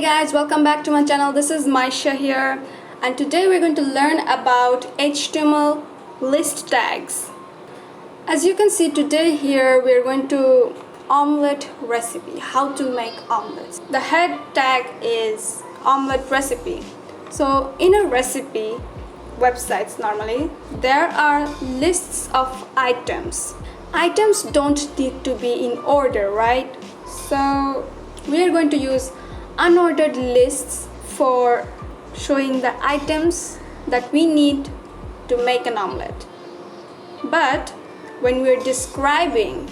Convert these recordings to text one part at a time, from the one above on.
guys, welcome back to my channel. This is Maisha here, and today we're going to learn about HTML list tags. As you can see today here, we're going to omelette recipe, how to make omelets. The head tag is omelette recipe. So in a recipe websites normally there are lists of items. Items don't need to be in order, right? So we are going to use unordered lists for showing the items that we need to make an omelette. But when we're describing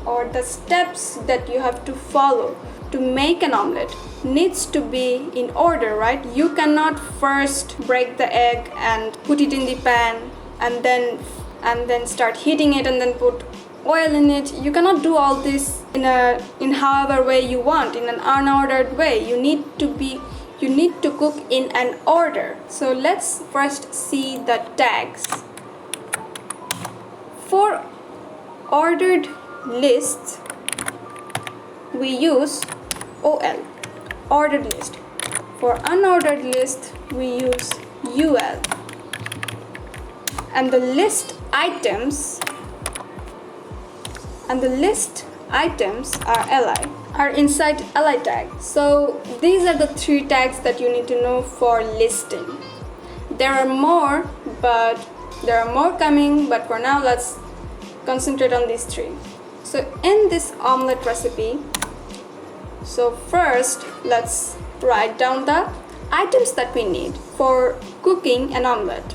or the steps that you have to follow to make an omelette needs to be in order, right? You cannot first break the egg and put it in the pan and then start heating it and then put oil in it. You cannot do all this in however way you want, in an unordered way. You need to cook in an order. So let's first see the tags. For ordered lists we use OL, ordered list. For unordered list we use UL. And the list items are inside li tag. So these are the three tags that you need to know for listing. There are more coming, but for now let's concentrate on these three. So in this omelette recipe, so first let's write down the items that we need for cooking an omelette.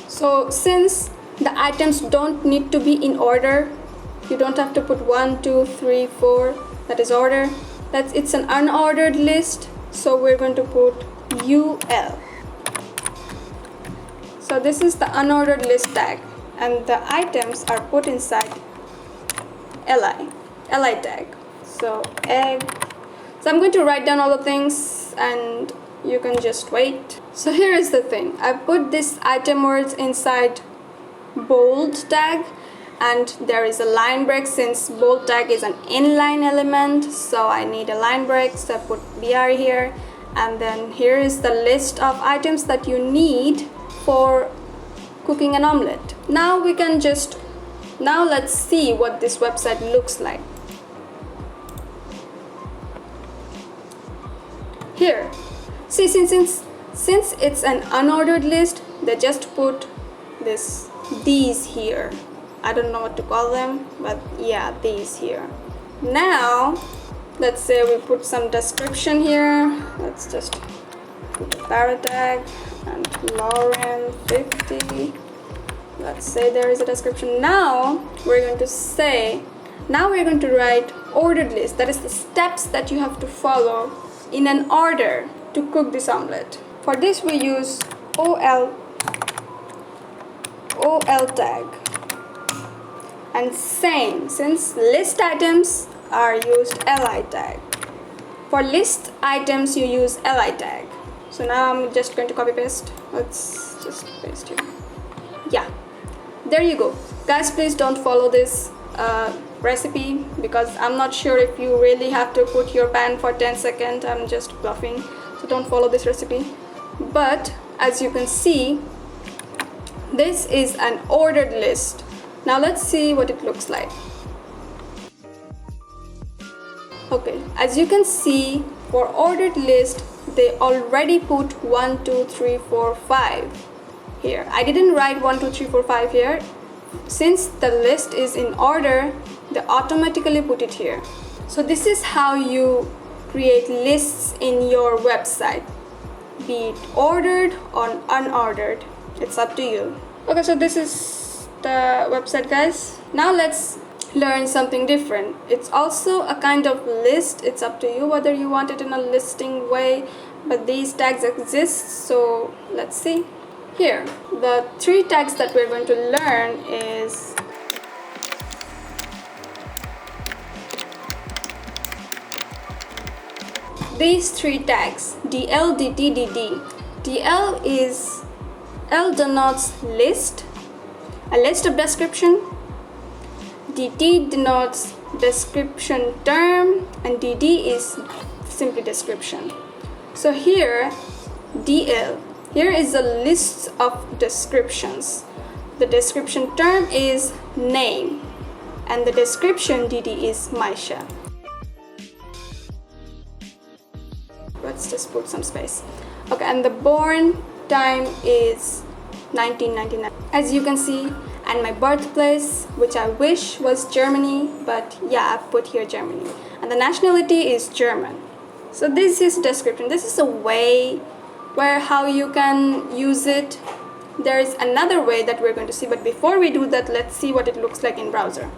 So since the items don't need to be in order, you don't have to put 1, 2, 3, 4, that is order. It's an unordered list, so we're going to put UL. So this is the unordered list tag, and the items are put inside li tag. So egg. So I'm going to write down all the things and you can just wait. So here is the thing. I put this item words inside bold tag, and there is a line break since bold tag is an inline element, so I need a line break, so I put BR here. And then here is the list of items that you need for cooking an omelette. Now let's see what this website looks like. Here, see, since it's an unordered list, they just put these here. I don't know what to call them, but yeah, these here. Now let's say we put some description here. Let's just put a para tag and Lauren 50. Let's say there is a description. Now we're going to write ordered list. That is the steps that you have to follow in an order to cook this omelette. For this we use OL tag. And same, since list items are used li tag. For list items you use li tag. So now I'm just going to copy paste. Let's just paste here. Yeah, there you go. Guys, please don't follow this recipe because I'm not sure if you really have to put your pan for 10 seconds. I'm just bluffing. So don't follow this recipe. But as you can see, this is an ordered list. Now let's see what it looks like. Okay, as you can see, for ordered list they already put 1, 2, 3, 4, 5 here. I didn't write 1, 2, 3, 4, 5 here. Since the list is in order, they automatically put it here. So this is how you create lists in your website, be it ordered or unordered. It's up to you. Okay, so this is the website, guys. Now let's learn something different. It's also a kind of list. It's up to you whether you want it in a listing way, but these tags exist, so let's see. Here, the three tags that we're going to learn is these three tags, DL, DT, DD. DL is L denotes list, a list of description. DT denotes description term, and DD is simply description. So here DL, here is a list of descriptions. The description term is name and the description DD is Maisha. Let's just put some space. Okay, and the born time is 1999 as you can see, and my birthplace, which I wish was Germany, but yeah, I put here Germany, and the nationality is German. So this is description. This is a way where how you can use it. There is another way that we're going to see, but before we do that, let's see what it looks like in browser.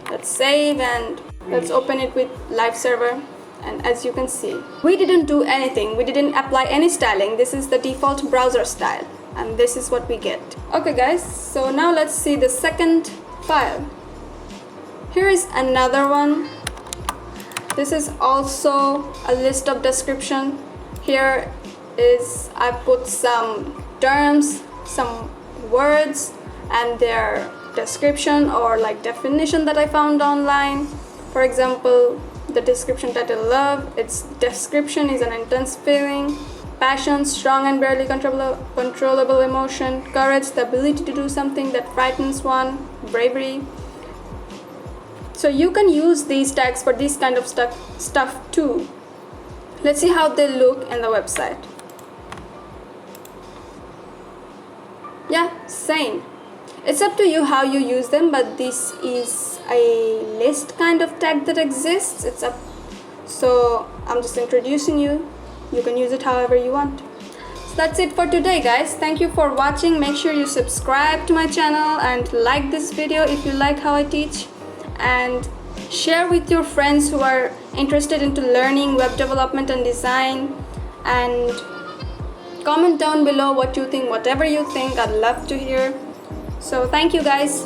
Let's save and let's open it with live server. And as you can see, we didn't do anything. We didn't apply any styling. This is the default browser style, and this is what we get. Okay guys, so now let's see the second file. Here is another one. This is also a list of description. Here is, I put some terms, some words and their description or like definition that I found online. For example, the description title love, its description is an intense feeling, passion, strong and barely controllable emotion, courage, the ability to do something that frightens one, bravery. So you can use these tags for this kind of stuff too. Let's see how they look in the website. Yeah, same. It's up to you how you use them, but this is a list kind of tag that exists. It's up. So I'm just introducing you. You can use it however you want. So that's it for today guys. Thank you for watching. Make sure you subscribe to my channel and like this video if you like how I teach, and share with your friends who are interested into learning web development and design, and comment down below what you think, whatever you think. I'd love to hear. So thank you guys.